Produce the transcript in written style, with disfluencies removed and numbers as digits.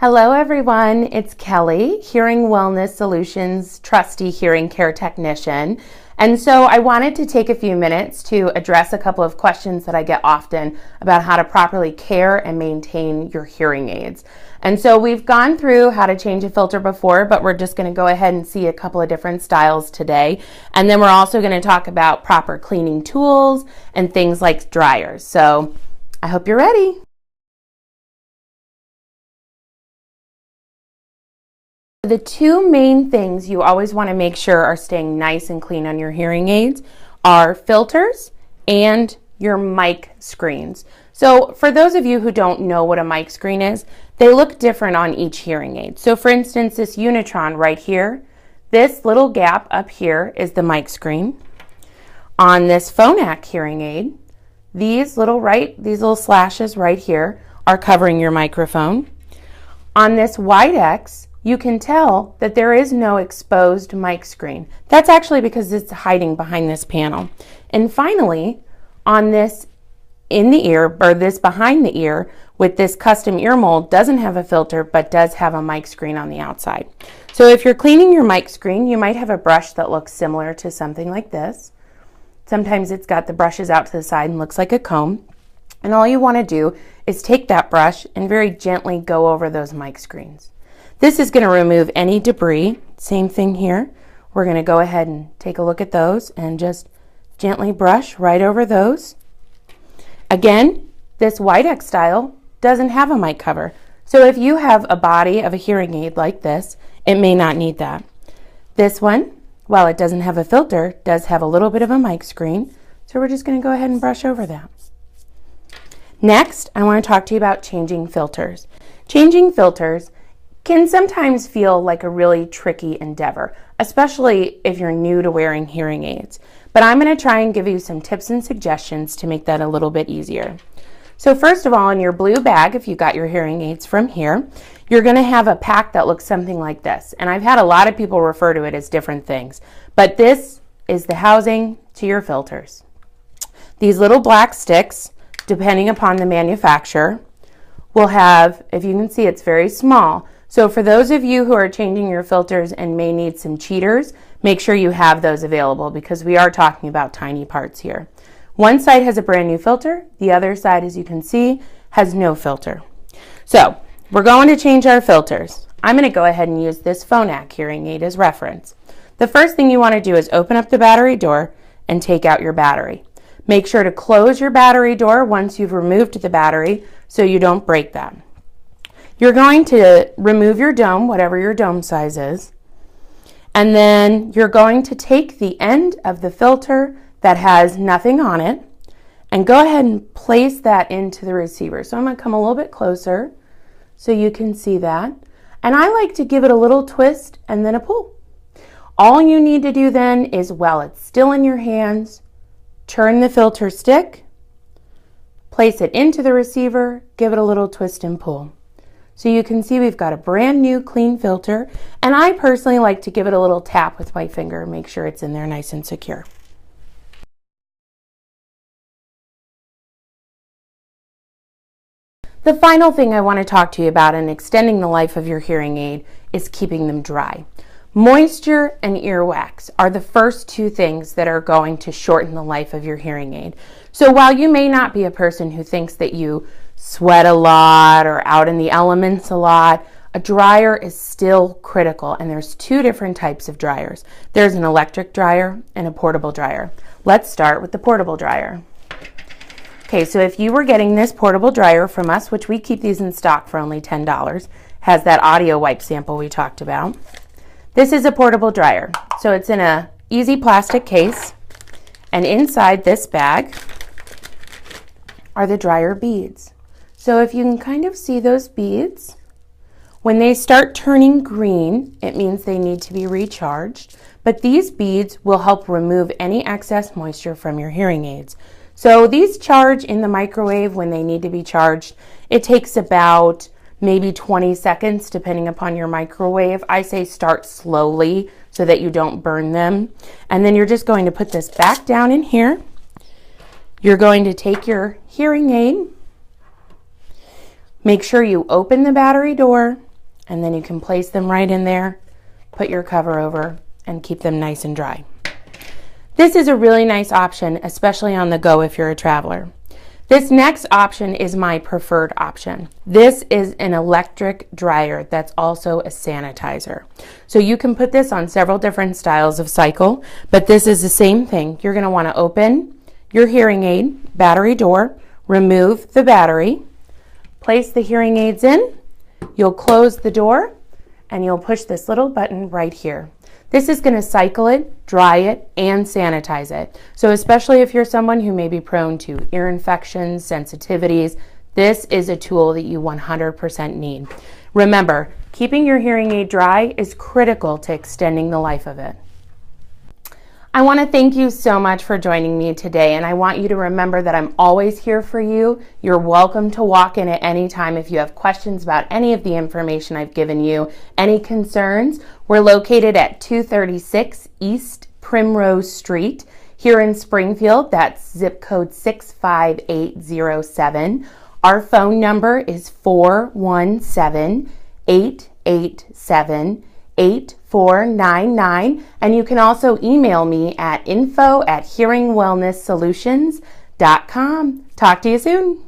Hello everyone, it's Kelly, Hearing Wellness Solutions trusty hearing care technician. And so I wanted to take a few minutes to address a couple of questions that I get often about how to properly care and maintain your hearing aids. And so we've gone through how to change a filter before, but we're just going to go ahead and see a couple of different styles today. And then we're also going to talk about proper cleaning tools and things like dryers. So I hope you're ready. The two main things you always want to make sure are staying nice and clean on your hearing aids are filters and your mic screens. So for those of you who don't know what a mic screen is, they look different on each hearing aid. So for instance, this Unitron right here, this little gap up here is the mic screen. On this Phonak hearing aid, these little slashes right here are covering your microphone. On this Widex, you can tell that there is no exposed mic screen. That's actually because it's hiding behind this panel. And finally, on this in the ear, or this behind the ear, with this custom ear mold, doesn't have a filter, but does have a mic screen on the outside. So if you're cleaning your mic screen, you might have a brush that looks similar to something like this. Sometimes it's got the brushes out to the side and looks like a comb. And all you want to do is take that brush and very gently go over those mic screens. This is going to remove any debris. Same thing here. We're going to go ahead and take a look at those and just gently brush right over those. Again, this Widex style doesn't have a mic cover. So if you have a body of a hearing aid like this, it may not need that. This one, while it doesn't have a filter, does have a little bit of a mic screen. So we're just going to go ahead and brush over that. Next, I want to talk to you about changing filters. Changing filters can sometimes feel like a really tricky endeavor, especially if you're new to wearing hearing aids. But I'm going to try and give you some tips and suggestions to make that a little bit easier. So first of all, in your blue bag, if you got your hearing aids from here, you're going to have a pack that looks something like this. And I've had a lot of people refer to it as different things, but this is the housing to your filters. These little black sticks, depending upon the manufacturer, will have, if you can see, it's very small. So for those of you who are changing your filters and may need some cheaters, make sure you have those available because we are talking about tiny parts here. One side has a brand new filter. The other side, as you can see, has no filter. So we're going to change our filters. I'm going to go ahead and use this Phonak hearing aid as reference. The first thing you want to do is open up the battery door and take out your battery. Make sure to close your battery door once you've removed the battery so you don't break that. You're going to remove your dome, whatever your dome size is, and then you're going to take the end of the filter that has nothing on it and go ahead and place that into the receiver. So I'm going to come a little bit closer so you can see that. And I like to give it a little twist and then a pull. All you need to do then is, while it's still in your hands, turn the filter stick, place it into the receiver, give it a little twist and pull. So you can see we've got a brand new clean filter, and I personally like to give it a little tap with my finger and make sure it's in there nice and secure. The final thing I want to talk to you about in extending the life of your hearing aid is keeping them dry. Moisture and earwax are the first two things that are going to shorten the life of your hearing aid. So while you may not be a person who thinks that you sweat a lot or out in the elements a lot, a dryer is still critical, and there's two different types of dryers. There's an electric dryer and a portable dryer. Let's start with the portable dryer. Okay, so if you were getting this portable dryer from us, which we keep these in stock for only $10, has that audio wipe sample we talked about. This is a portable dryer. So it's in a easy plastic case, and inside this bag are the dryer beads. So if you can kind of see those beads, when they start turning green, it means they need to be recharged. But these beads will help remove any excess moisture from your hearing aids. So these charge in the microwave when they need to be charged. It takes about maybe 20 seconds depending upon your microwave. I say start slowly so that you don't burn them. And then you're just going to put this back down in here. You're going to take your hearing aid, make sure you open the battery door, and then you can place them right in there, put your cover over, and keep them nice and dry. This is a really nice option, especially on the go if you're a traveler. This next option is my preferred option. This is an electric dryer that's also a sanitizer. So you can put this on several different styles of cycle, but this is the same thing. You're going to want to open your hearing aid battery door, remove the battery, place the hearing aids in, you'll close the door, and you'll push this little button right here. This is going to cycle it, dry it, and sanitize it. So especially if you're someone who may be prone to ear infections, sensitivities, this is a tool that you 100% need. Remember, keeping your hearing aid dry is critical to extending the life of it. I want to thank you so much for joining me today, and I want you to remember that I'm always here for you. You're welcome to walk in at any time if you have questions about any of the information I've given you, any concerns. We're located at 236 East Primrose Street here in Springfield. That's zip code 65807. Our phone number is 417-887-8499, and you can also email me at info@hearingwellnesssolutions.com. Talk to you soon.